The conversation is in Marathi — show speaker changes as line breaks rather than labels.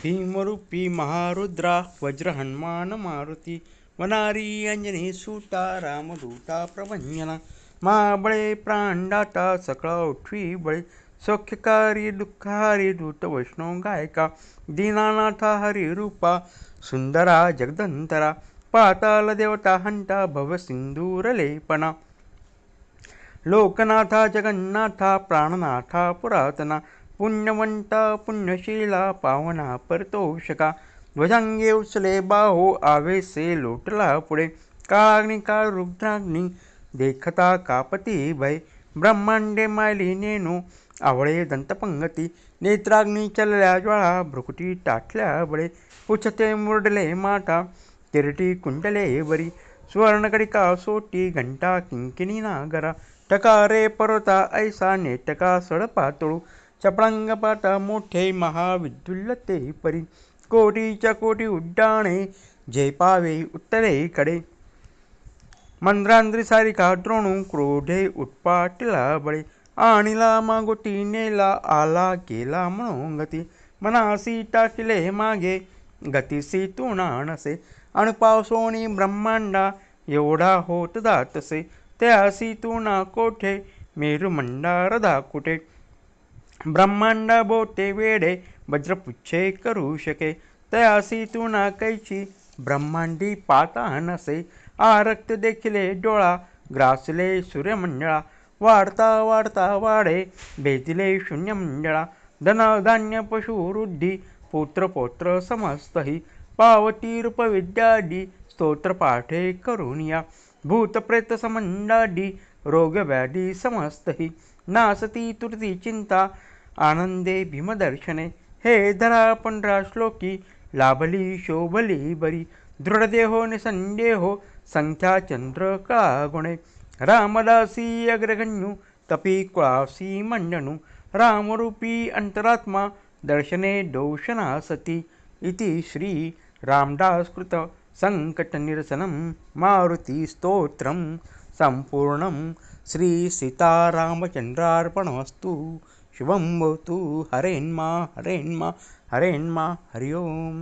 भीमरूपी महारुद्रा वज्र हनुमान मारुती वनारी अंजनी सुता रामदूता प्रभंजना महाबळे प्राणदाता सकळ उठवी बळे सौख्यकारी दुःखहारी दूत वैष्णव गायका दीनानाथा हरी रूपा सुंदरा जगदंतरा पाताल देवता हंता भव सिंदूर लेपना लोकनाथा जगन्नाथा प्राणनाथा पुरातना पुण्यवंता पुण्यशीला पावना परतोषका ध्वजांगे उचले बाहो आवेसे लोटला पुढे काळाग्नी काळ रुद्राग्नी देखता कापती भय ब्रह्मांडे मायली नेनू आवळे दंतपंगती नेत्राग्नी चलल्या ज्वाळा भ्रुकुटी टाकल्या बळे पुछते मुरडले माटा किरटी कुंडले वरी सुवर्णकडिका सोटी घंटा किंकिणी नागरा टकारे पर्वता ऐसा नेटका सडपातळू चपळांगपाटा मोठे महाविद्युल्लते परी कोटीच्या कोटी उड्डाणे झेपावे उत्तरेकडे मंद्रांद्री सारिका द्रोणू क्रोधे उत्पाटिला बळे आणिला मागोटी नेला आला गेला मनोगती मनासी टाकिले मागे गतीसी तुणाणसे अणुपावसोनी ब्रह्मांडा एवढा होत दातसे त्यासी तुणा कोठे मेरुमंडारदा कुठे ब्रह्मांडा बोटे वेडे वज्रपुच्छे करू शके तयासी तुना कैची ब्रह्मांडी पाता नसे आरक्त देखिले डोळा ग्रासले सूर्यमंडळा वाढता वाढता वाढे भेदिले शून्यमंडळा धन धान्य पशुवृद्धी पुत्र पौत्र समस्तही पावती रूपविद्यादी स्तोत्रपाठे करुनिया भूतप्रेत समंडाडी रोगव्याधी समस्तही नासती तुरती चिंता आनंदे भीमदर्शने हे धरा पंधरा श्लोकी लाभली शोभली बरी दृढदेहो निसंदेहो संख्या चंद्र कळागुणे रामदासी अग्रगण्यू तपी कुळासी मंडणू रामरूपी अंतरात्मा दर्शने दोषनासती इति श्री रामदासकृत संकटनिरसनं मारुती स्तोत्रं संपूर्णं श्री सीतारामचंद्रार्पणमस्तु। शुभं भवतु। हरेन्मा हरेन्मा हरेन्मा हरि ओम।